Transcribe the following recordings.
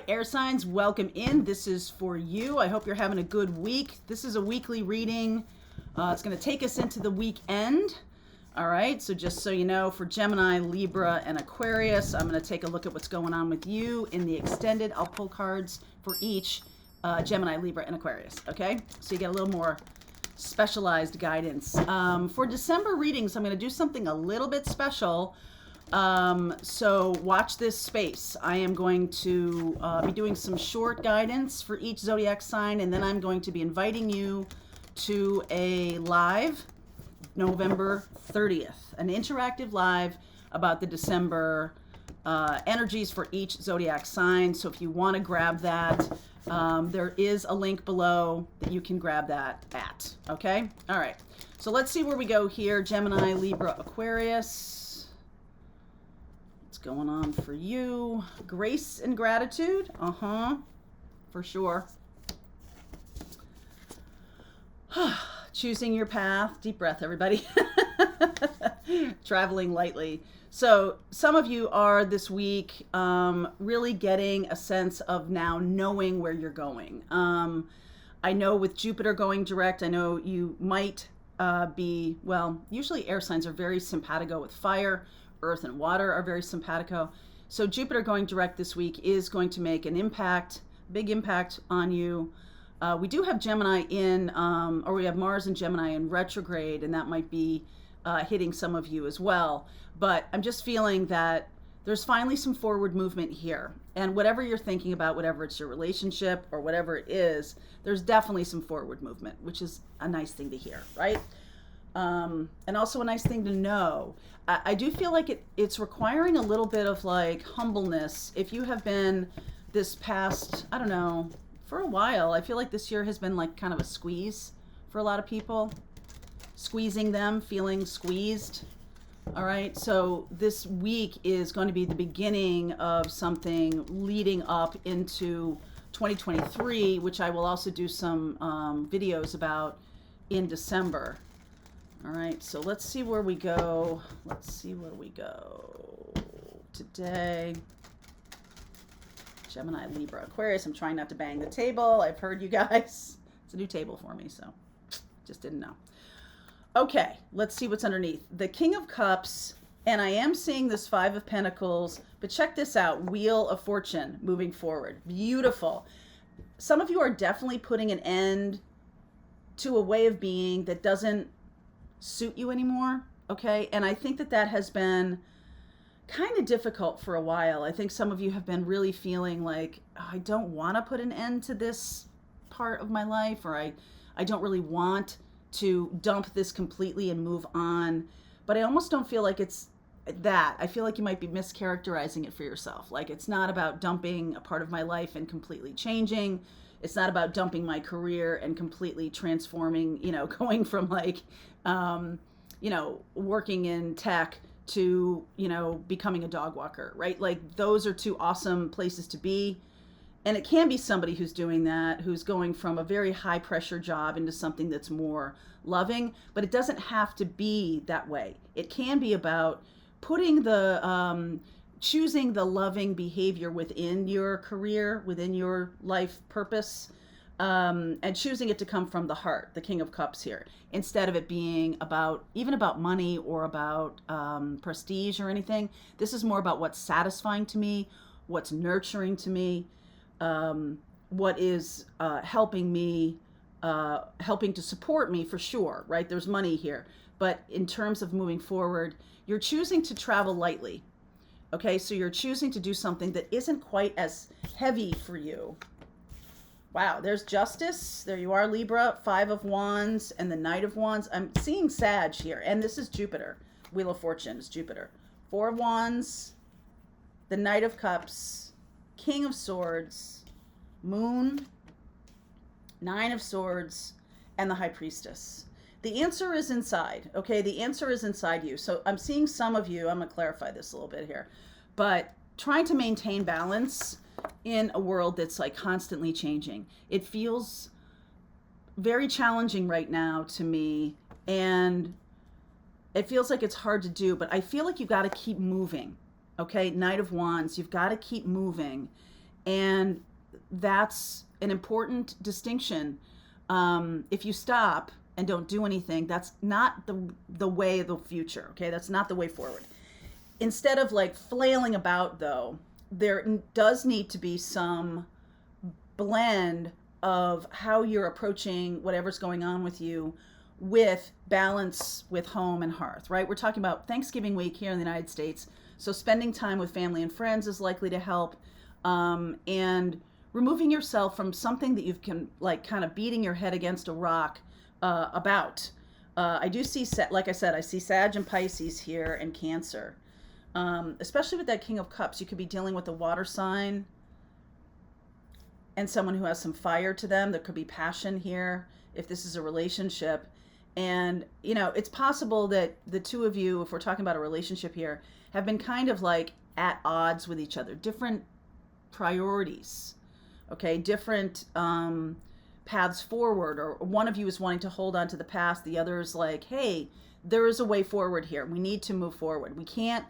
air signs, welcome in. This is for you. I hope you're having a good week. This is a weekly reading. It's going to take us into the weekend. All right, so just so you know, for Gemini, Libra, and Aquarius, I'm going to take a look at what's going on with you in the extended. I'll pull cards for each Gemini, Libra, and Aquarius, okay? So you get a little more specialized guidance. For December readings, I'm going to do something a little bit special. So watch this space. I am going to be doing some short guidance for each zodiac sign, and then I'm going to be inviting you to a live November 30th, an interactive live about the December energies for each zodiac sign. So if you want to grab that, there is a link below that you can grab that at. Okay? All right. So let's see where we go here. Gemini, Libra, Aquarius. What's going on for you? Grace and gratitude. For sure. Choosing your path. Deep breath, everybody. Traveling lightly. So some of you are this week really getting a sense of now knowing where you're going. I know with Jupiter going direct, I know you might be, well, usually air signs are very simpatico with fire. Earth and water are very simpatico. So Jupiter going direct this week is going to make an impact, big impact on you. We do have Gemini in, or we have Mars and Gemini in retrograde, and that might be hitting some of you as well. But I'm just feeling that there's finally some forward movement here. And whatever you're thinking about, whatever it's your relationship or whatever it is, there's definitely some forward movement, which is a nice thing to hear, right? And also a nice thing to know. I do feel like it's requiring a little bit of like humbleness. If you have been this past, I don't know, for a while, I feel like this year has been like kind of a squeeze for a lot of people. Squeezing them, feeling squeezed. All right, so this week is going to be the beginning of something leading up into 2023, which I will also do some videos about in December. All right, so let's see where we go. Let's see where we go today. Gemini, Libra, Aquarius. I'm trying not to bang the table. I've heard you guys. It's a new table for me, so just didn't know. Okay, let's see what's underneath. The King of Cups, and I am seeing this Five of Pentacles, but check this out. Wheel of Fortune moving forward. Beautiful. Some of you are definitely putting an end to a way of being that doesn't suit you anymore, okay? And I think that has been kind of difficult for a while. I think some of you have been really feeling like, oh, I don't want to put an end to this part of my life, or I don't really want to dump this completely and move on. But I almost don't feel like it's that. I feel like you might be mischaracterizing it for yourself. Like, it's not about dumping a part of my life and completely changing. It's not about dumping my career and completely transforming, you know, going from like, you know, working in tech to, you know, becoming a dog walker, right? Like, those are two awesome places to be. And it can be somebody who's doing that, who's going from a very high pressure job into something that's more loving, but it doesn't have to be that way. It can be about putting the, choosing the loving behavior within your career, within your life purpose, and choosing it to come from the heart, the King of Cups here, instead of it being about, even about money or about prestige or anything. This is more about what's satisfying to me, what's nurturing to me, what is helping me, helping to support me for sure, right? There's money here. But in terms of moving forward, you're choosing to travel lightly. Okay, so you're choosing to do something that isn't quite as heavy for you. Wow, there's Justice. There you are, Libra. Five of Wands and the Knight of Wands. I'm seeing Sag here, and this is Jupiter. Wheel of Fortune is Jupiter. Four of Wands, the Knight of Cups, King of Swords, Moon, Nine of Swords, and the High Priestess. The answer is inside, okay? The answer is inside you. So I'm seeing some of you, I'm going to clarify this a little bit here, but trying to maintain balance in a world that's like constantly changing. It feels very challenging right now to me, and it feels like it's hard to do, but I feel like you've got to keep moving, okay? Knight of Wands, you've got to keep moving. And that's an important distinction. If you stop and don't do anything, that's not the way of the future. Okay, that's not the way forward. Instead of like flailing about, though, there does need to be some blend of how you're approaching whatever's going on with you with balance with home and hearth, right? We're talking about Thanksgiving week here in the United States. So spending time with family and friends is likely to help. And removing yourself from something that you've like kind of beating your head against a rock about. I do see, like I said, I see Sag and Pisces here and Cancer. Especially with that King of Cups, you could be dealing with a water sign and someone who has some fire to them. There could be passion here if this is a relationship. And, you know, it's possible that the two of you, if we're talking about a relationship here, have been kind of like at odds with each other, different priorities, okay, different paths forward, or one of you is wanting to hold on to the past, the other is like, hey, there is a way forward here. We need to move forward. We can't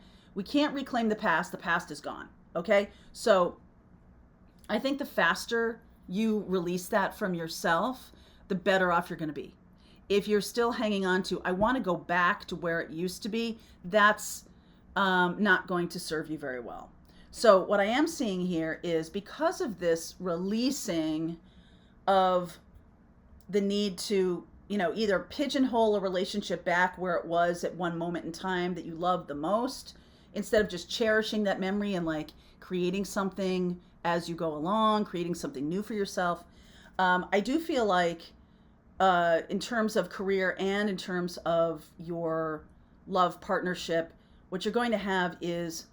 reclaim the past is gone, okay? So I think the faster you release that from yourself, the better off you're going to be. If you're still hanging on to, I want to go back to where it used to be, that's not going to serve you very well. So what I am seeing here is, because of this releasing of the need to, you know, either pigeonhole a relationship back where it was at one moment in time that you loved the most, instead of just cherishing that memory and like creating something as you go along, creating something new for yourself. I do feel like in terms of career and in terms of your love partnership, what you're going to have is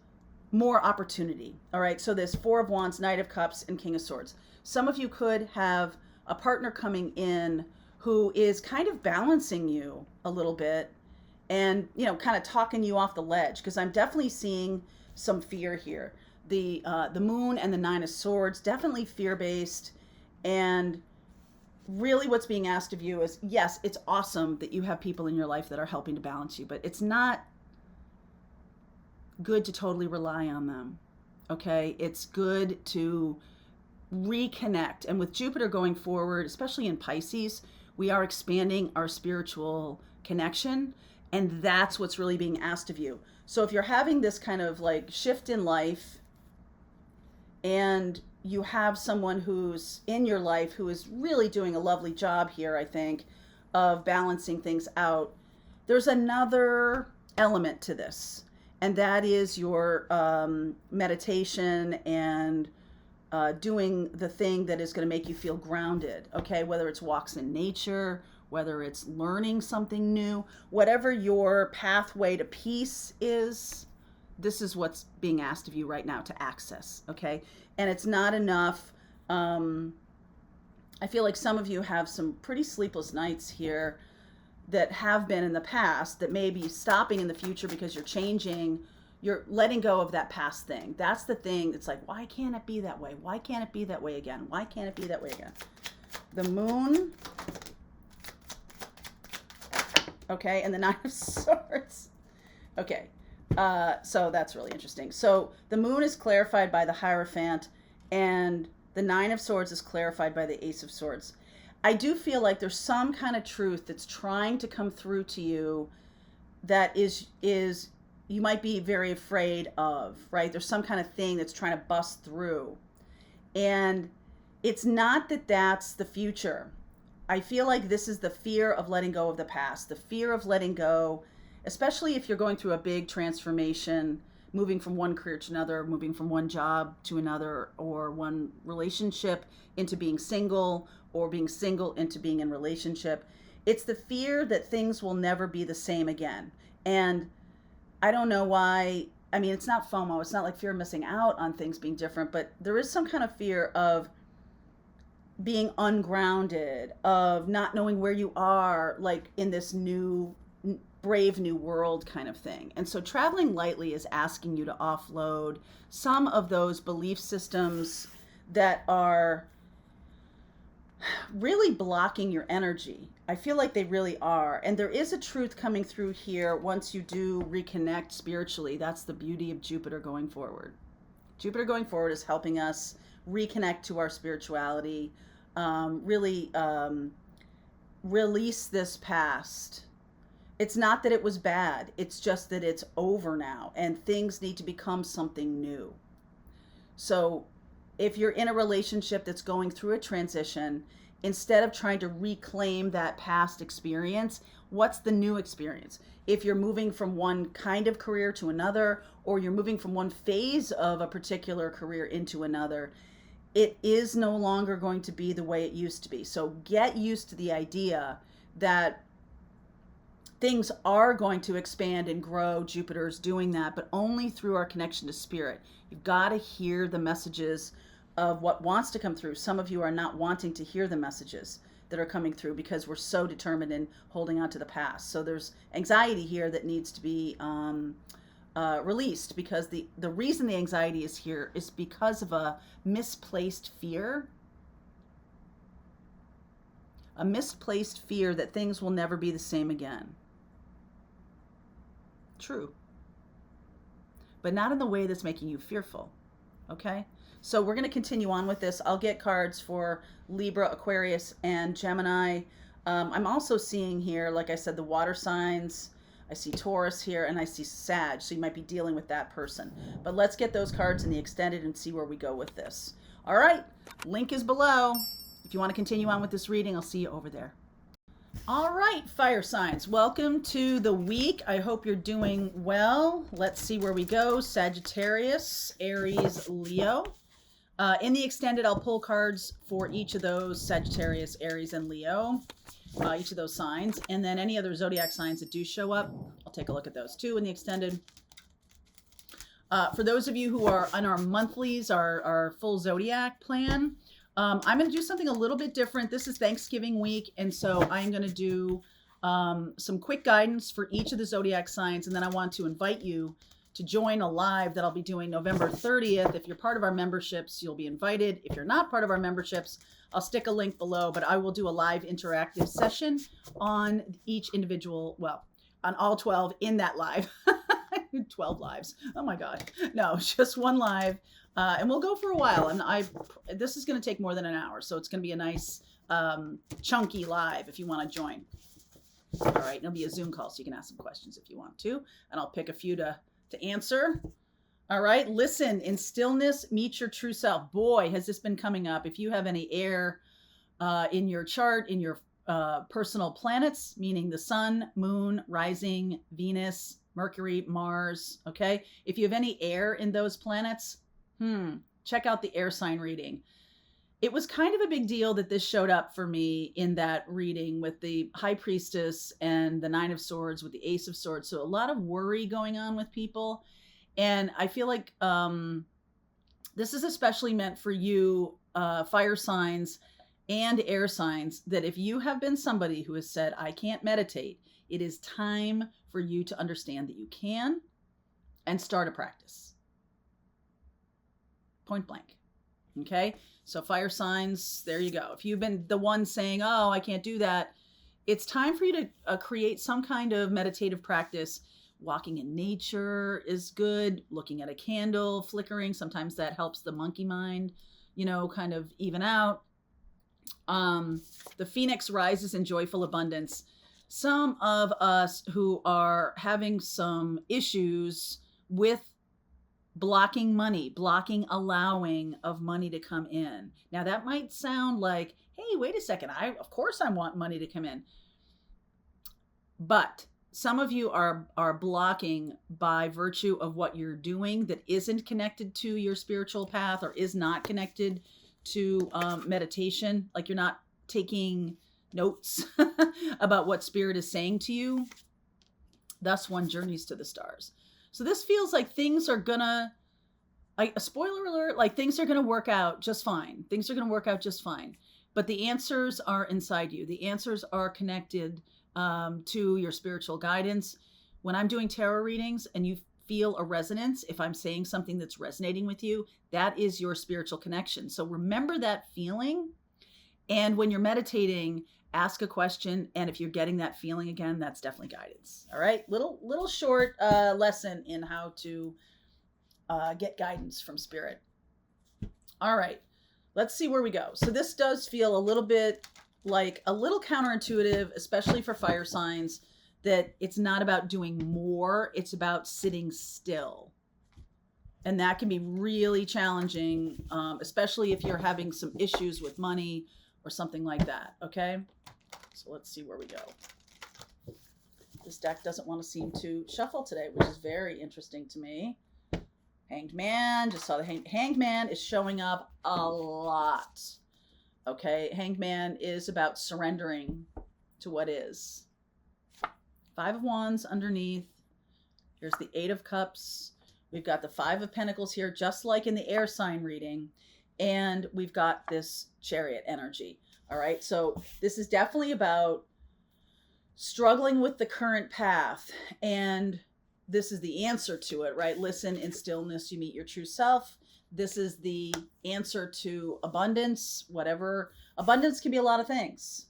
more opportunity. All right. So there's Four of Wands, Knight of Cups, and King of Swords. Some of you could have a partner coming in who is kind of balancing you a little bit and, you know, kind of talking you off the ledge, because I'm definitely seeing some fear here. The Moon and the Nine of Swords, definitely fear-based. And really what's being asked of you is, yes, it's awesome that you have people in your life that are helping to balance you, but it's not good to totally rely on them. Okay? It's good to reconnect. And with Jupiter going forward, especially in Pisces, we are expanding our spiritual connection, and that's what's really being asked of you. So if you're having this kind of like shift in life, and you have someone who's in your life who is really doing a lovely job here, I think, of balancing things out, there's another element to this, and that is your meditation and doing the thing that is going to make you feel grounded, okay? Whether it's walks in nature, whether it's learning something new, whatever your pathway to peace is, this is what's being asked of you right now to access, okay? And it's not enough. I feel like some of you have some pretty sleepless nights here that have been in the past that may be stopping in the future because you're changing. You're letting go of that past thing. That's the thing that's like, why can't it be that way? Why can't it be that way again? Why can't it be that way again? The Moon, okay, and the Nine of Swords. Okay, so that's really interesting. So the Moon is clarified by the Hierophant, and the Nine of Swords is clarified by the Ace of Swords. I do feel like there's some kind of truth that's trying to come through to you that is you might be very afraid of, right? There's some kind of thing that's trying to bust through. And it's not that that's the future. I feel like this is the fear of letting go of the past, the fear of letting go, especially if you're going through a big transformation, moving from one career to another, moving from one job to another, or one relationship into being single, or being single into being in relationship. It's the fear that things will never be the same again. And I don't know why. I mean, it's not FOMO. It's not like fear of missing out on things being different, but there is some kind of fear of being ungrounded, of not knowing where you are, like in this new, brave new world kind of thing. And so traveling lightly is asking you to offload some of those belief systems that are really blocking your energy. I feel like they really are. And there is a truth coming through here once you do reconnect spiritually. That's the beauty of Jupiter going forward. Jupiter going forward is helping us reconnect to our spirituality, really release this past. It's not that it was bad. It's just that it's over now and things need to become something new. So if you're in a relationship that's going through a transition, instead of trying to reclaim that past experience, what's the new experience? If you're moving from one kind of career to another, or you're moving from one phase of a particular career into another, it is no longer going to be the way it used to be. So get used to the idea that things are going to expand and grow. Jupiter's doing that, but only through our connection to spirit. You've got to hear the messages of what wants to come through. Some of you are not wanting to hear the messages that are coming through because we're so determined in holding on to the past. So there's anxiety here that needs to be released, because the reason the anxiety is here is because of a misplaced fear. A misplaced fear that things will never be the same again. True. But not in the way that's making you fearful. Okay? So we're going to continue on with this. I'll get cards for Libra, Aquarius, and Gemini. I'm also seeing here, like I said, the water signs. I see Taurus here, and I see Sag, so you might be dealing with that person. But let's get those cards in the extended and see where we go with this. All right, link is below. If you want to continue on with this reading, I'll see you over there. All right, fire signs, welcome to the week. I hope you're doing well. Let's see where we go. Sagittarius, Aries, Leo. In the extended, I'll pull cards for each of those, Sagittarius, Aries, and Leo, each of those signs. And then any other zodiac signs that do show up, I'll take a look at those too in the extended. For those of you who are on our monthlies, our full zodiac plan, I'm going to do something a little bit different. This is Thanksgiving week, and so I'm going to do some quick guidance for each of the zodiac signs, and then I want to invite you to join a live that I'll be doing November 30th. If you're part of our memberships, you'll be invited. If you're not part of our memberships, I'll stick a link below, but I will do a live interactive session on each individual, well, on all 12 in that live. 12 lives. Oh my God. No, just one live. And we'll go for a while. And this is going to take more than an hour. So it's going to be a nice chunky live if you want to join. All right. It'll be a Zoom call, so you can ask some questions if you want to. And I'll pick a few to answer. All right. Listen, in stillness, meet your true self. Boy, has this been coming up. If you have any air in your chart, in your personal planets, meaning the sun, moon, rising, Venus, Mercury, Mars. Okay. If you have any air in those planets, check out the air sign reading. It was kind of a big deal that this showed up for me in that reading with the High Priestess and the Nine of Swords with the Ace of Swords. So a lot of worry going on with people. And I feel like this is especially meant for you, fire signs and air signs, that if you have been somebody who has said, I can't meditate, it is time for you to understand that you can and start a practice. Point blank. Okay. So fire signs, there you go. If you've been the one saying, oh, I can't do that, it's time for you to create some kind of meditative practice. Walking in nature is good. Looking at a candle, flickering. Sometimes that helps the monkey mind, kind of even out. The phoenix rises in joyful abundance. Some of us who are having some issues with blocking money, blocking allowing of money to come in. Now that might sound like, hey, wait a second. Of course I want money to come in. But some of you are blocking by virtue of what you're doing that isn't connected to your spiritual path or is not connected to meditation. Like you're not taking notes about what spirit is saying to you. Thus one journeys to the stars. So this feels like things are gonna, a spoiler alert, like things are gonna work out just fine. Things are gonna work out just fine. But the answers are inside you. The answers are connected to your spiritual guidance. When I'm doing tarot readings and you feel a resonance, if I'm saying something that's resonating with you, that is your spiritual connection. So remember that feeling. And when you're meditating, ask a question. And if you're getting that feeling again, that's definitely guidance. All right. Little short lesson in how to get guidance from spirit. All right. let's see where we go. So this does feel a little bit like a little counterintuitive, especially for fire signs, that it's not about doing more, it's about sitting still. And that can be really challenging, especially if you're having some issues with money or something like that, okay? So let's see where we go. This deck doesn't want to seem to shuffle today, which is very interesting to me. Hanged Man, just saw the Hanged Man is showing up a lot. Okay, Hanged Man is about surrendering to what is. Five of Wands underneath. Here's the Eight of Cups. We've got the Five of Pentacles here, just like in the air sign reading. And we've got this Chariot energy. All right, so this is definitely about struggling with the current path. And this is the answer to it, right? Listen, in stillness, you meet your true self. This is the answer to abundance, whatever. Abundance can be a lot of things.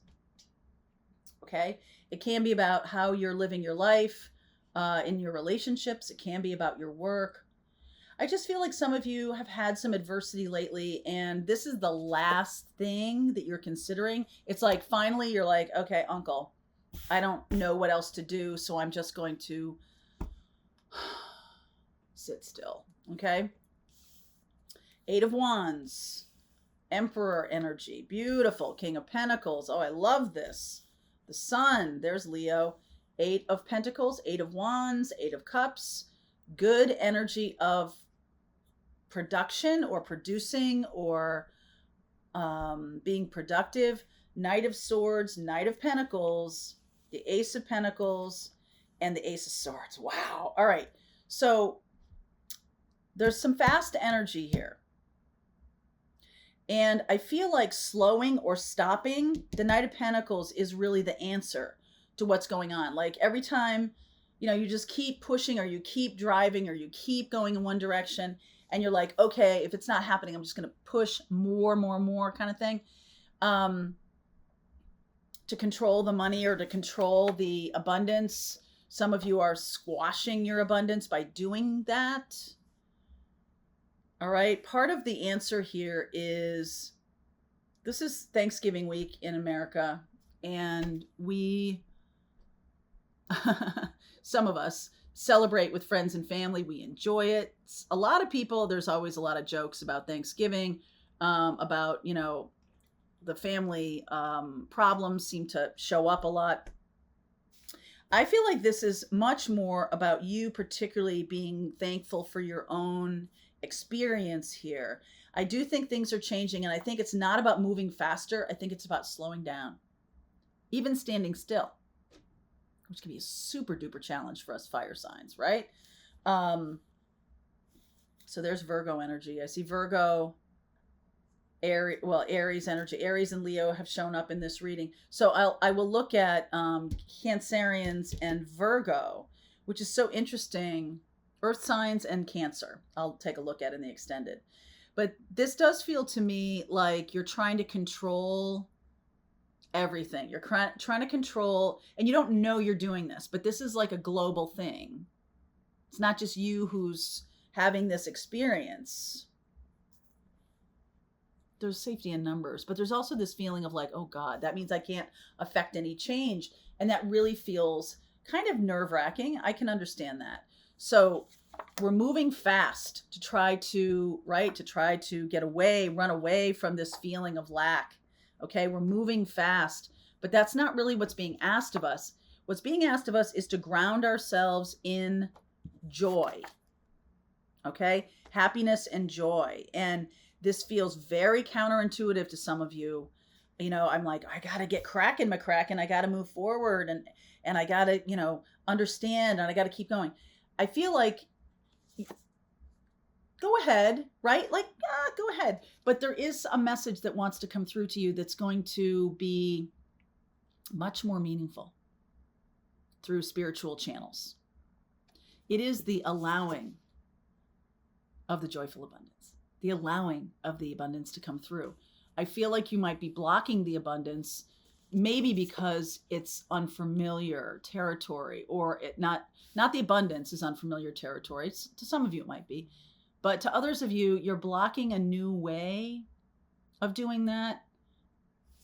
Okay, it can be about how you're living your life in your relationships. It can be about your work. I just feel like some of you have had some adversity lately, and this is the last thing that you're considering. It's like finally you're like, okay, uncle, I don't know what else to do, so I'm just going to sit still. Okay. Eight of Wands, Emperor energy, beautiful. King of Pentacles. Oh, I love this. The Sun, there's Leo. Eight of Pentacles, Eight of Wands, Eight of Cups. Good energy of production or producing or being productive. Knight of Swords, Knight of Pentacles, the Ace of Pentacles, and the Ace of Swords. Wow. All right. So there's some fast energy here. And I feel like slowing or stopping, the Knight of Pentacles is really the answer to what's going on. Like every time, you know, you just keep pushing or you keep driving or you keep going in one direction and you're like, okay, if it's not happening, I'm just going to push more kind of thing. To control the money or to control the abundance. Some of you are squashing your abundance by doing that. All right. Part of the answer here is this is Thanksgiving week in America, and we, some of us celebrate with friends and family. We enjoy it. A lot of people, there's always a lot of jokes about Thanksgiving, about, you know, the family problems seem to show up a lot. I feel like this is much more about you particularly being thankful for your own experience here. I do think things are changing, and I think it's not about moving faster. I think it's about slowing down, even standing still, which can be a super duper challenge for us fire signs, right? So there's Virgo energy. I see Virgo, Aries energy. Aries and Leo have shown up in this reading. So I will look at Cancerians and Virgo, which is so interesting. Earth signs and Cancer. I'll take a look at in the extended. But this does feel to me like you're trying to control everything. You're trying to control, and you don't know you're doing this, but this is like a global thing. It's not just you who's having this experience. There's safety in numbers, but there's also this feeling of like, oh God, that means I can't affect any change. And that really feels kind of nerve-wracking. I can understand that. So we're moving fast to try to, get away, run away from this feeling of lack. Okay, we're moving fast, but that's not really what's being asked of us. What's being asked of us is to ground ourselves in joy. Okay, happiness and joy. And this feels very counterintuitive to some of you. You know, I'm like, I got to get cracking, McCracken. I got to move forward and I got to, you know, understand, and I got to keep going. I feel like, go ahead, right? Like, go ahead. But there is a message that wants to come through to you that's going to be much more meaningful through spiritual channels. It is the allowing of the joyful abundance, the allowing of the abundance to come through. I feel like you might be blocking the abundance, maybe because it's unfamiliar territory, or not the abundance is unfamiliar territory. To some of you it might be, but to others of you, you're blocking a new way of doing that.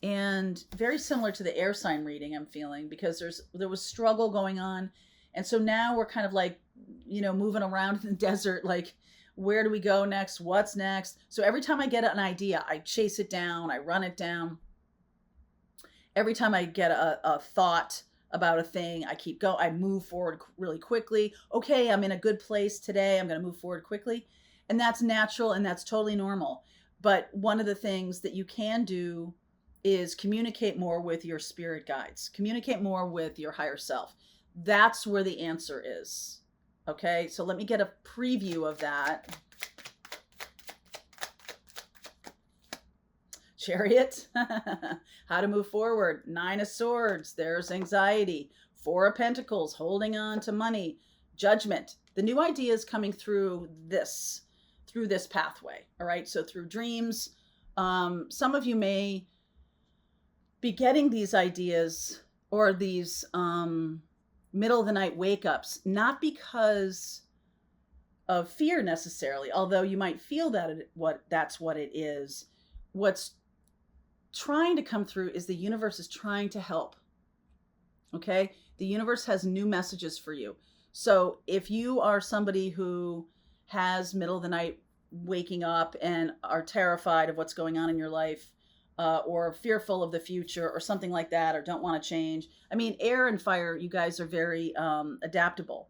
And very similar to the air sign reading I'm feeling, because there was struggle going on. And so now we're kind of like, moving around in the desert, like, where do we go next? What's next? So every time I get an idea, I chase it down, I run it down. Every time I get a thought about a thing, I keep going, I move forward really quickly. Okay, I'm in a good place today, I'm going to move forward quickly. And that's natural and that's totally normal. But one of the things that you can do is communicate more with your spirit guides, communicate more with your higher self. That's where the answer is. Okay, so let me get a preview of that. Chariot, how to move forward. 9 of Swords, there's anxiety. 4 of Pentacles, holding on to money. Judgment, the new ideas coming through this pathway. All right, so through dreams. Some of you may be getting these ideas or these middle of the night wake ups, not because of fear necessarily, although you might feel that that's what it is. What's trying to come through is the universe is trying to help. Okay? The universe has new messages for you. So if you are somebody who has middle of the night waking up and are terrified of what's going on in your life, or fearful of the future or something like that, or don't want to change. I mean, air and fire, you guys are very adaptable,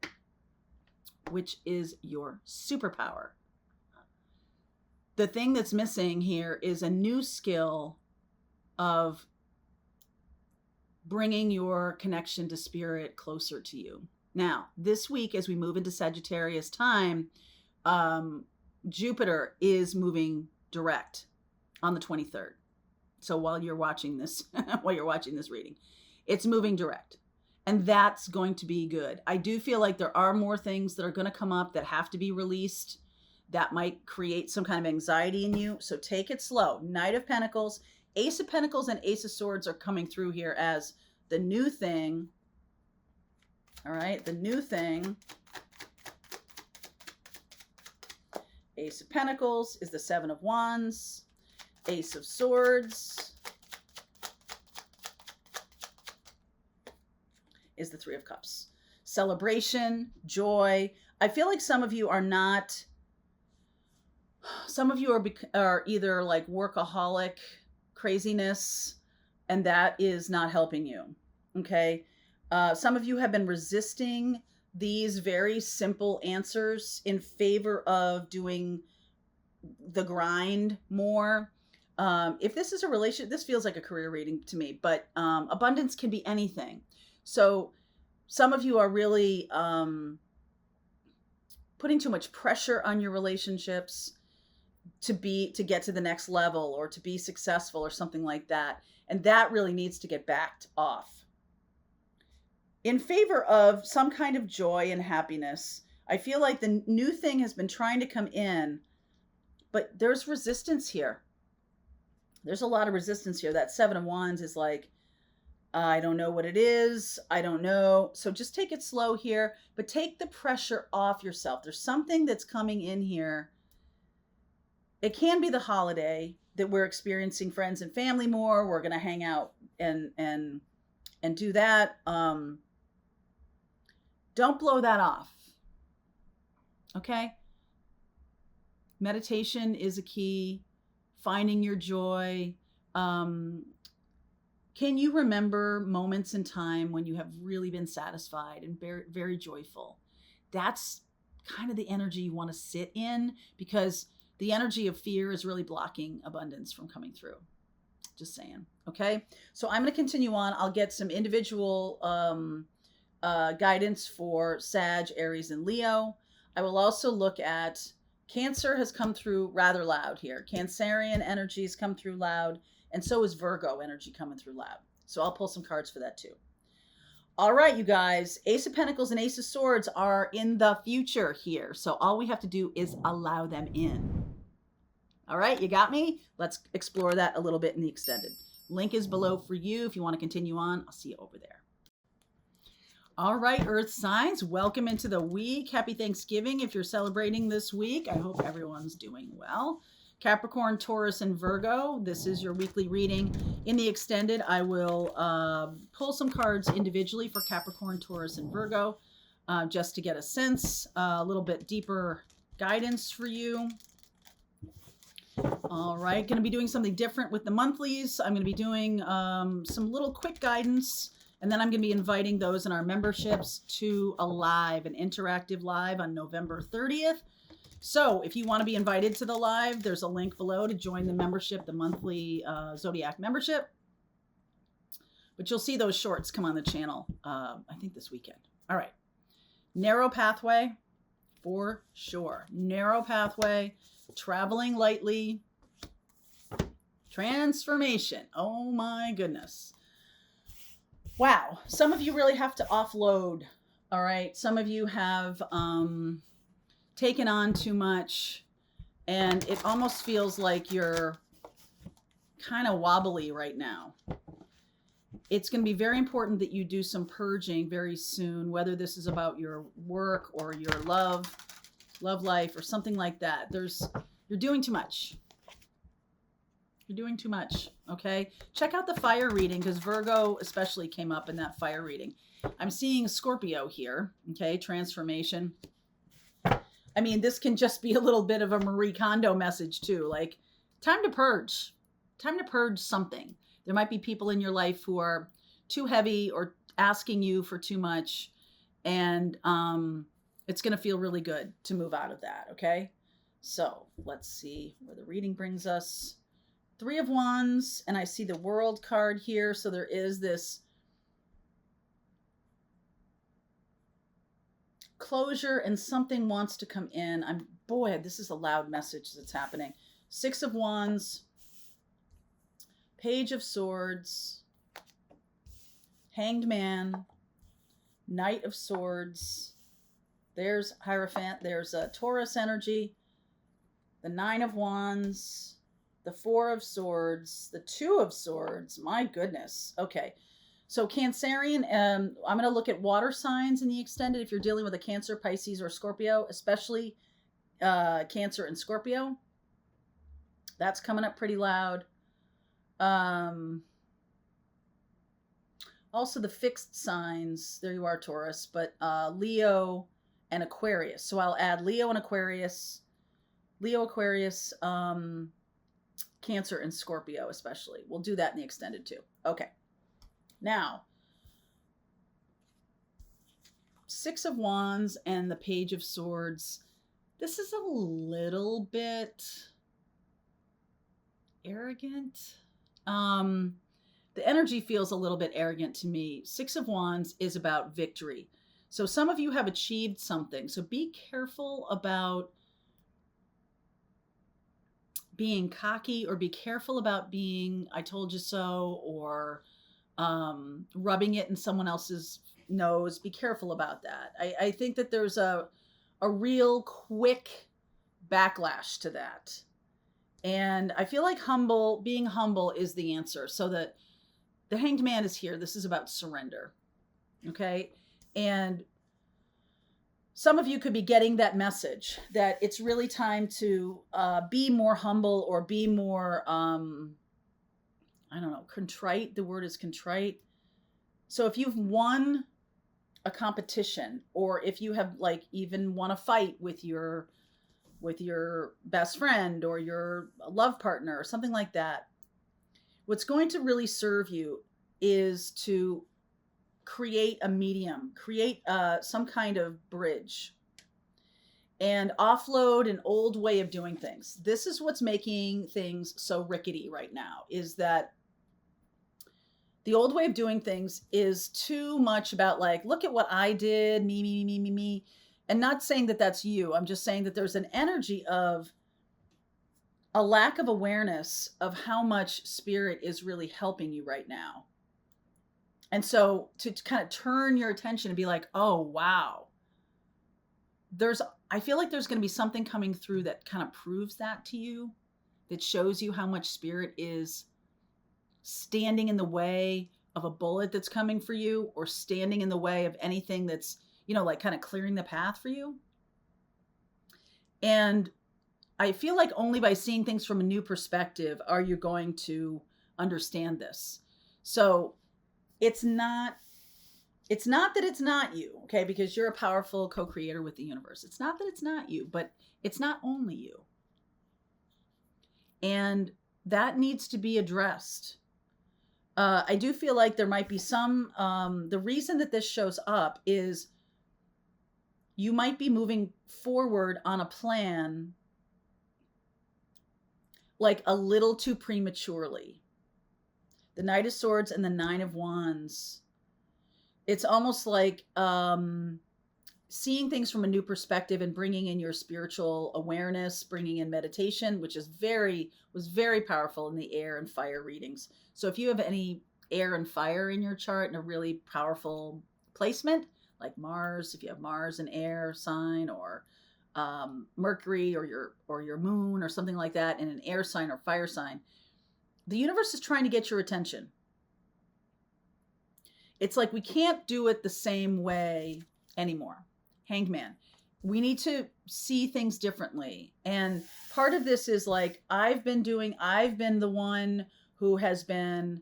which is your superpower. The thing that's missing here is a new skill of bringing your connection to spirit closer to you. Now, this week, as we move into Sagittarius time, Jupiter is moving direct on the 23rd. So while you're watching this reading, it's moving direct. And that's going to be good. I do feel like there are more things that are going to come up that have to be released that might create some kind of anxiety in you. So take it slow. Knight of Pentacles, Ace of Pentacles, and Ace of Swords are coming through here as the new thing. All right, the new thing. Ace of Pentacles is the 7 of Wands. Ace of Swords is the 3 of Cups. Celebration, joy. I feel like some of you are either like workaholic craziness, and that is not helping you. Okay. Some of you have been resisting these very simple answers in favor of doing the grind more. If this is a relationship, this feels like a career reading to me, but abundance can be anything. So some of you are really putting too much pressure on your relationships to get to the next level or to be successful or something like that. And that really needs to get backed off in favor of some kind of joy and happiness. I feel like the new thing has been trying to come in, but there's resistance here. There's a lot of resistance here. That 7 of Wands is like, I don't know what it is. I don't know. So just take it slow here, but take the pressure off yourself. There's something that's coming in here. It can be the holiday that we're experiencing friends and family more. We're going to hang out and do that. Don't blow that off. Okay? Meditation is a key. Finding your joy. Can you remember moments in time when you have really been satisfied and very, very joyful? That's kind of the energy you want to sit in, because the energy of fear is really blocking abundance from coming through. Just saying. Okay. So I'm going to continue on. I'll get some individual guidance for Sag, Aries, and Leo. I will also look at Cancer has come through rather loud here. Cancerian energies come through loud, and so is Virgo energy coming through loud. So I'll pull some cards for that too. All right, you guys, Ace of Pentacles and Ace of Swords are in the future here. So all we have to do is allow them in. All right, you got me? Let's explore that a little bit in the extended. Link is below for you if you want to continue on. I'll see you over there. All right, Earth signs, welcome into the week. Happy Thanksgiving if you're celebrating this week. I hope everyone's doing well. Capricorn, Taurus, and Virgo, this is your weekly reading. In the extended, I will pull some cards individually for Capricorn, Taurus, and Virgo, just to get a sense, a little bit deeper guidance for you. All right, going to be doing something different with the monthlies. I'm going to be doing some little quick guidance, and then I'm going to be inviting those in our memberships to a live, an interactive live on November 30th. So if you want to be invited to the live, there's a link below to join the membership, the monthly Zodiac membership. But you'll see those shorts come on the channel, I think this weekend. All right. Narrow pathway, for sure. Narrow pathway, traveling lightly, transformation. Oh my goodness. Wow. Some of you really have to offload. All right. Some of you have taken on too much, and it almost feels like you're kind of wobbly right now. It's going to be very important that you do some purging very soon, whether this is about your work or your love life or something like that. You're doing too much. You're doing too much. Okay. Check out the fire reading, because Virgo especially came up in that fire reading. I'm seeing Scorpio here. Okay. Transformation. I mean, this can just be a little bit of a Marie Kondo message too. Like, time to purge. Time to purge something. There might be people in your life who are too heavy or asking you for too much. And it's going to feel really good to move out of that. Okay. So let's see where the reading brings us. 3 of Wands. And I see the World card here. So there is this closure, and something wants to come in. Boy, this is a loud message that's happening. 6 of Wands, Page of Swords, Hanged Man, Knight of Swords. There's Hierophant. There's a Taurus energy. The 9 of Wands, the 4 of Swords, the 2 of Swords. My goodness. Okay. So Cancerian, I'm going to look at water signs in the extended. If you're dealing with a Cancer, Pisces, or Scorpio, especially Cancer and Scorpio, that's coming up pretty loud. Also the fixed signs, there you are, Taurus, but Leo and Aquarius. So I'll add Leo and Aquarius, Cancer and Scorpio especially. We'll do that in the extended too. Okay. Now, 6 of Wands and the Page of Swords. This is a little bit arrogant. The energy feels a little bit arrogant to me. 6 of Wands is about victory. So some of you have achieved something. So be careful about being cocky, or be careful about being I told you so, or rubbing it in someone else's nose. Be careful about that. I think that there's a real quick backlash to that. And I feel like being humble is the answer. So that the Hanged Man is here. This is about surrender. Okay. And some of you could be getting that message that it's really time to be more humble, or be more, I don't know, contrite. The word is contrite. So if you've won a competition, or if you have like even won a fight with your best friend or your love partner or something like that, what's going to really serve you is to create a medium, create some kind of bridge, and offload an old way of doing things. This is what's making things so rickety right now, is that the old way of doing things is too much about like, look at what I did, me. And not saying that that's you. I'm just saying that there's an energy of a lack of awareness of how much spirit is really helping you right now. And so to kind of turn your attention and be like, oh, wow. I feel like there's going to be something coming through that kind of proves that to you, that shows you how much spirit is standing in the way of a bullet that's coming for you, or standing in the way of anything that's, like kind of clearing the path for you. And I feel like only by seeing things from a new perspective are you going to understand this. So it's not that it's not you, okay? Because you're a powerful co-creator with the universe. It's not that it's not you, but it's not only you. And that needs to be addressed. I do feel like there might be some, the reason that this shows up is you might be moving forward on a plan like a little too prematurely. The Knight of Swords and the Nine of Wands. It's almost like seeing things from a new perspective and bringing in your spiritual awareness, bringing in meditation, which was very powerful in the air and fire readings. So if you have any air and fire in your chart and a really powerful placement, like Mars, if you have Mars in air sign, or Mercury or your moon or something like that in an air sign or fire sign, the universe is trying to get your attention. It's like we can't do it the same way anymore. Hanged Man. We need to see things differently. And part of this is like, I've been the one who has been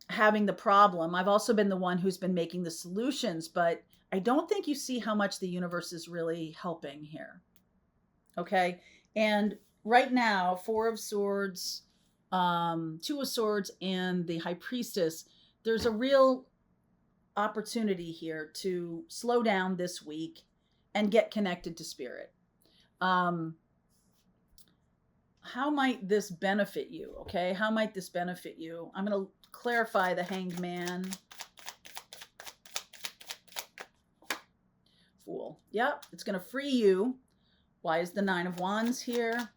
having the problem. I've also been the one who's been making the solutions, but I don't think you see how much the universe is really helping here. Okay. And right now, Four of Swords, Two of Swords, and the High Priestess, there's a real opportunity here to slow down this week and get connected to spirit. How might this benefit you? Okay. How might this benefit you? I'm going to clarify the Hanged Man. Fool. Yep. It's going to free you. Why is the Nine of Wands here?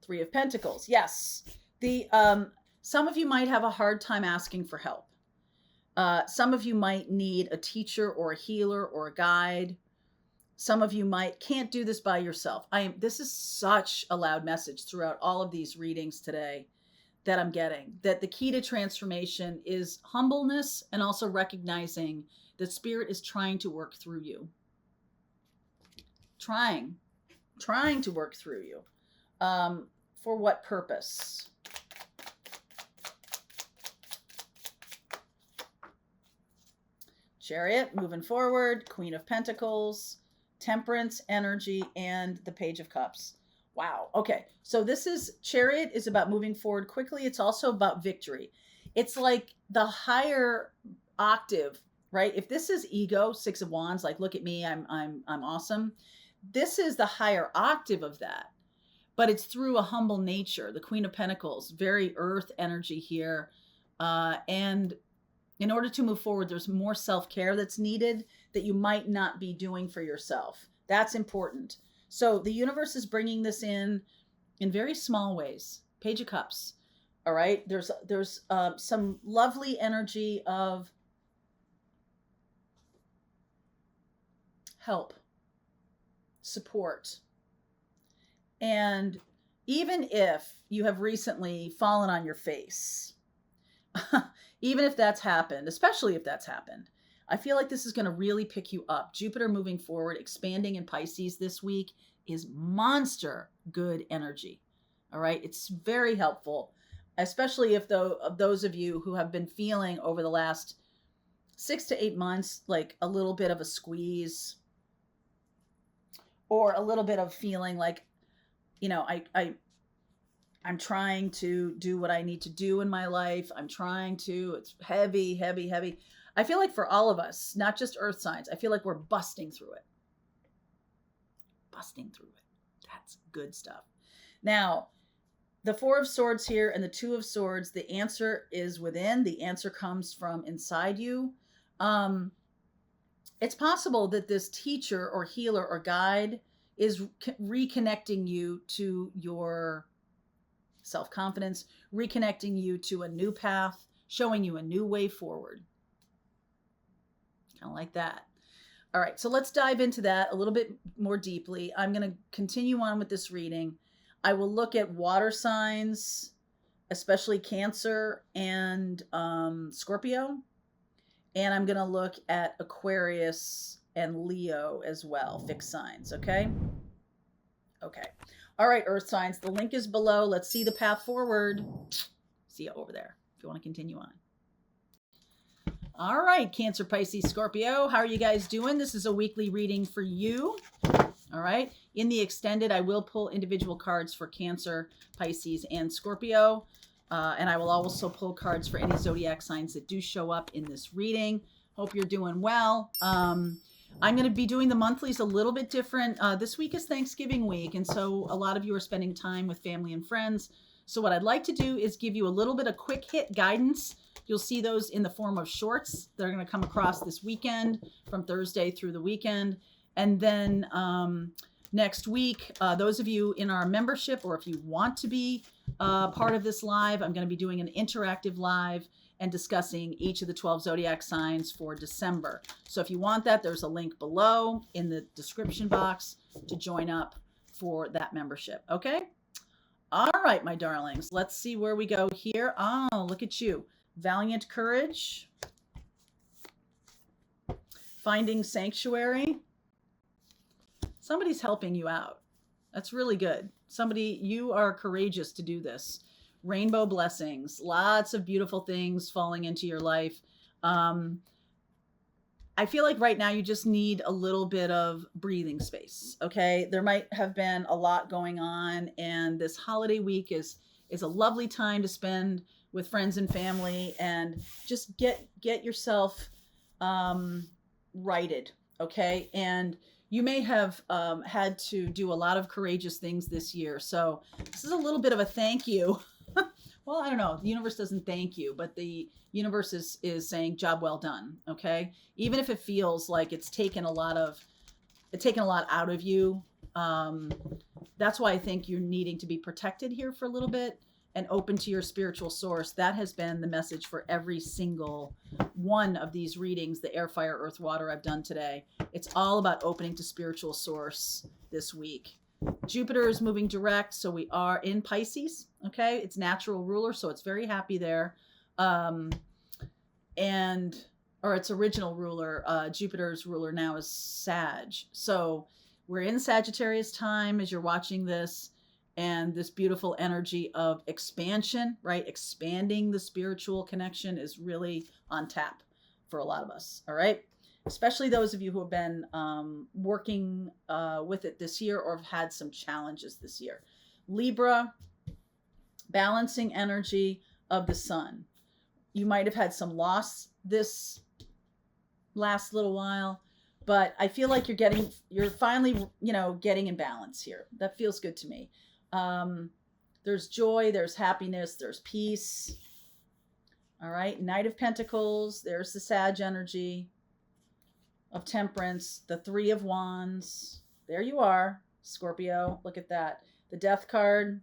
Three of Pentacles. Yes. Some of you might have a hard time asking for help. Some of you might need a teacher or a healer or a guide. Some of you can't do this by yourself. This is such a loud message throughout all of these readings today that I'm getting, that the key to transformation is humbleness and also recognizing that spirit is trying to work through you. Trying to work through you. For what purpose? Chariot, moving forward, Queen of Pentacles, Temperance energy, and the Page of Cups. Wow. Okay. So Chariot is about moving forward quickly. It's also about victory. It's like the higher octave, right? If this is ego, Six of Wands, like, look at me, I'm awesome. This is the higher octave of that, but it's through a humble nature. The Queen of Pentacles, very earth energy here. And in order to move forward, there's more self-care that's needed that you might not be doing for yourself. That's important. So the universe is bringing this in very small ways. Page of Cups. All right. There's some lovely energy of help, support. And even if you have recently fallen on your face, even if that's happened, especially if that's happened, I feel like this is going to really pick you up. Jupiter moving forward, expanding in Pisces this week is monster good energy. All right. It's very helpful, especially if those of you who have been feeling over the last 6 to 8 months, like a little bit of a squeeze or a little bit of feeling like, I'm trying to do what I need to do in my life. It's heavy, heavy, heavy. I feel like for all of us, not just earth signs, I feel like we're busting through it. That's good stuff. Now, the Four of Swords here and the Two of Swords, the answer is within. The answer comes from inside you. It's possible that this teacher or healer or guide is reconnecting you to your self-confidence, reconnecting you to a new path, showing you a new way forward. Kind of like that. All right, so let's dive into that a little bit more deeply. I'm going to continue on with this reading. I will look at water signs, especially Cancer and Scorpio. And I'm going to look at Aquarius and Leo as well, fixed signs, okay? Okay. All right, Earth signs, the link is below. Let's see the path forward. See you over there if you want to continue on. All right, Cancer, Pisces, Scorpio, how are you guys doing? This is a weekly reading for you. All right. In the extended, I will pull individual cards for Cancer, Pisces, and Scorpio. And I will also pull cards for any zodiac signs that do show up in this reading. Hope you're doing well. I'm going to be doing the monthlies a little bit different. This week is Thanksgiving week, and so a lot of you are spending time with family and friends. So what I'd like to do is give you a little bit of quick hit guidance. You'll see those in the form of shorts. They're going to come across this weekend from Thursday through the weekend. And then next week, those of you in our membership, or if you want to be part of this live, I'm going to be doing an interactive live and discussing each of the 12 zodiac signs for December. So if you want that, there's a link below in the description box to join up for that membership. Okay? All right, my darlings. Let's see where we go here. Oh, look at you. Valiant Courage. Finding Sanctuary. Somebody's helping you out. That's really good. Somebody, you are courageous to do this. Rainbow Blessings. Lots of beautiful things falling into your life. I feel like right now you just need a little bit of breathing space, okay? There might have been a lot going on, and this holiday week is a lovely time to spend with friends and family, and just get yourself righted, okay? And you may have had to do a lot of courageous things this year, so this is a little bit of a thank you. Well, I don't know. The universe doesn't thank you, but the universe is saying job well done. Okay. Even if it feels like it's taken a lot out of you. That's why I think you're needing to be protected here for a little bit and open to your spiritual source. That has been the message for every single one of these readings, the air, fire, earth, water I've done today. It's all about opening to spiritual source this week. Jupiter is moving direct, so we are in Pisces, okay? It's natural ruler, so it's very happy there. Or its original ruler, Jupiter's ruler now is Sag. So we're in Sagittarius time as you're watching this, and this beautiful energy of expansion, right? Expanding the spiritual connection is really on tap for a lot of us, all right? Especially those of you who have been working with it this year or have had some challenges this year. Libra, balancing energy of the sun. You might have had some loss this last little while, but I feel like you're finally, getting in balance here. That feels good to me. There's joy, there's happiness, there's peace. All right, Knight of Pentacles, there's the Sag energy. Of Temperance, the Three of Wands. There you are, Scorpio. Look at that. The Death card,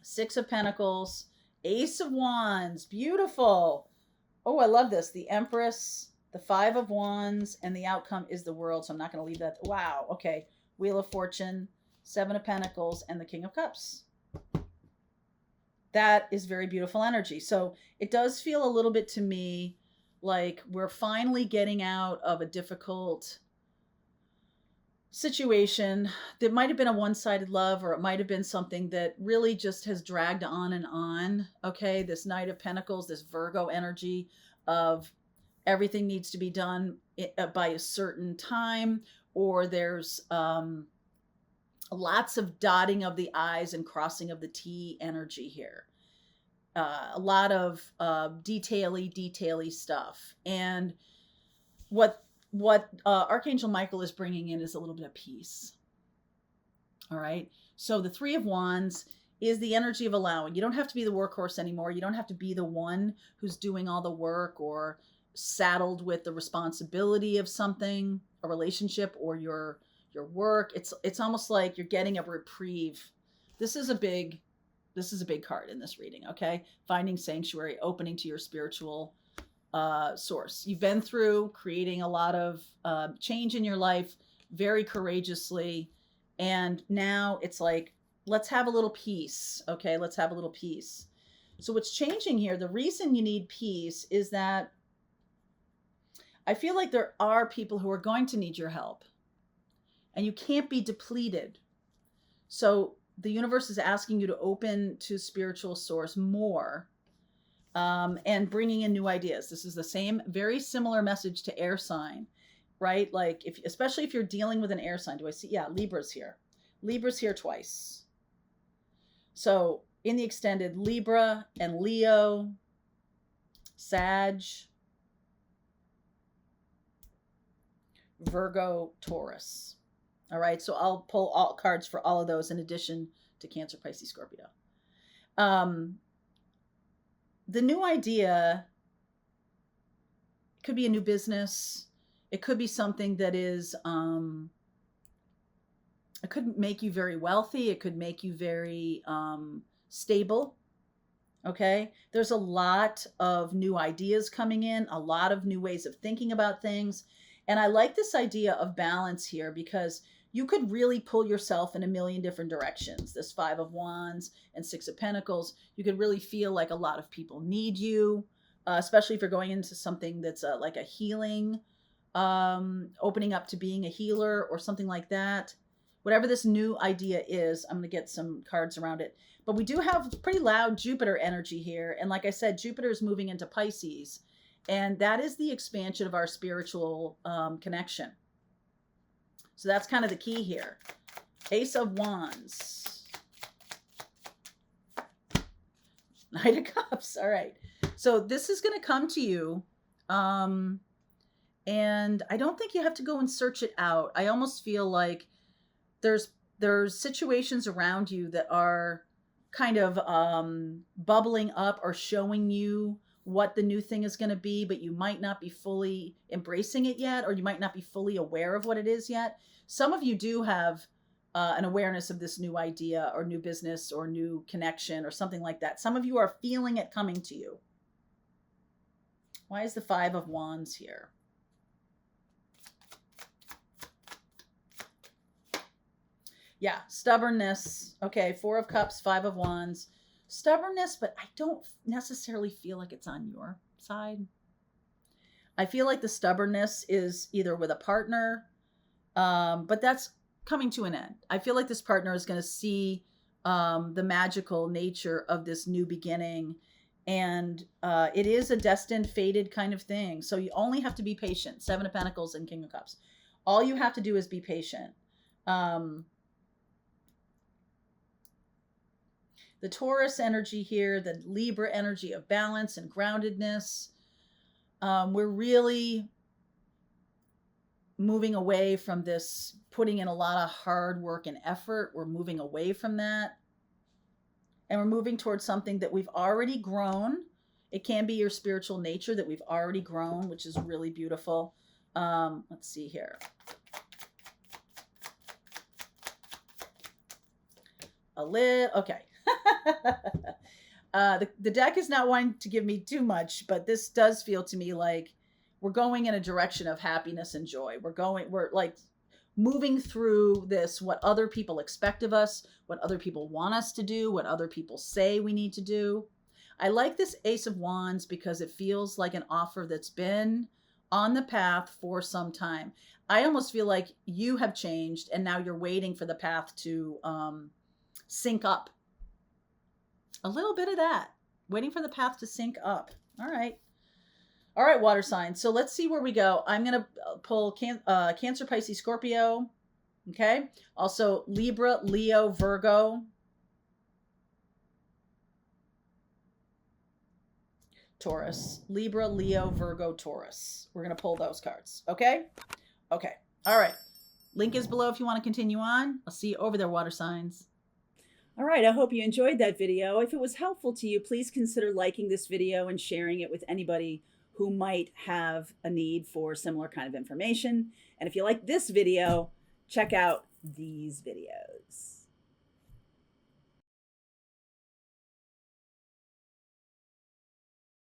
Six of Pentacles, Ace of Wands. Beautiful. Oh, I love this. The Empress, the Five of Wands, and the outcome is the World. So I'm not going to leave that. Wow. Okay. Wheel of Fortune, Seven of Pentacles, and the King of Cups. That is very beautiful energy. So it does feel a little bit to me like we're finally getting out of a difficult situation that might have been a one-sided love, or it might have been something that really just has dragged on and on. Okay, this Knight of Pentacles, this Virgo energy of everything needs to be done by a certain time, or there's lots of dotting of the I's and crossing of the T energy here. A lot of detaily stuff. And what Archangel Michael is bringing in is a little bit of peace. All right. So the Three of Wands is the energy of allowing. You don't have to be the workhorse anymore. You don't have to be the one who's doing all the work or saddled with the responsibility of something, a relationship or your work. It's almost like you're getting a reprieve. This is a big card in this reading, okay? Finding sanctuary, opening to your spiritual source. You've been through creating a lot of change in your life very courageously. And now it's like, let's have a little peace, okay? Let's have a little peace. So what's changing here, the reason you need peace is that I feel like there are people who are going to need your help, and you can't be depleted. So the universe is asking you to open to spiritual source more, and bringing in new ideas. This is the same, very similar message to air sign, right? Like especially if you're dealing with an air sign. Do I see? Yeah, Libra's here. Libra's here twice. So in the extended, Libra and Leo, Sag, Virgo, Taurus. All right, so I'll pull all cards for all of those in addition to Cancer, Pisces, Scorpio. The new idea could be a new business. It could be something that is, it could make you very wealthy. It could make you very stable. Okay. There's a lot of new ideas coming in, a lot of new ways of thinking about things. And I like this idea of balance here because you could really pull yourself in a million different directions. This 5 of Wands and 6 of Pentacles, you could really feel like a lot of people need you, especially if you're going into something that's like a healing, opening up to being a healer or something like that. Whatever this new idea is, I'm going to get some cards around it. But we do have pretty loud Jupiter energy here. And like I said, Jupiter is moving into Pisces. And that is the expansion of our spiritual connection. So that's kind of the key here. Ace of Wands. Knight of Cups. All right. So this is going to come to you. And I don't think you have to go and search it out. I almost feel like there's situations around you that are kind of bubbling up or showing you what the new thing is going to be, but you might not be fully embracing it yet, or you might not be fully aware of what it is yet. Some of you do have an awareness of this new idea or new business or new connection or something like that. Some of you are feeling it coming to you. Why is the 5 of Wands here? Yeah, stubbornness. Okay, 4 of Cups, 5 of Wands. Stubbornness, but I don't necessarily feel like it's on your side. I feel like the stubbornness is either with a partner, but that's coming to an end. I feel like this partner is going to see the magical nature of this new beginning, and it is a destined, fated kind of thing. So you only have to be patient. 7 of Pentacles and King of Cups. All you have to do is be patient. The Taurus energy here, the Libra energy of balance and groundedness. We're really moving away from this, putting in a lot of hard work and effort. We're moving away from that. And we're moving towards something that we've already grown. It can be your spiritual nature that we've already grown, which is really beautiful. Let's see here. Okay. The deck is not wanting to give me too much, but this does feel to me like we're going in a direction of happiness and joy. We're like moving through this, what other people expect of us, what other people want us to do, what other people say we need to do. I like this Ace of Wands because it feels like an offer that's been on the path for some time. I almost feel like you have changed and now you're waiting for the path to sync up. A little bit of that. Waiting for the path to sync up. All right. All right, water signs. So let's see where we go. I'm going to pull Cancer, Pisces, Scorpio. Okay. Also Libra, Leo, Virgo. Taurus. Libra, Leo, Virgo, Taurus. We're going to pull those cards. Okay. Okay. All right. Link is below if you want to continue on. I'll see you over there, water signs. All right, I hope you enjoyed that video. If it was helpful to you, please consider liking this video and sharing it with anybody who might have a need for similar kind of information. And if you like this video, check out these videos.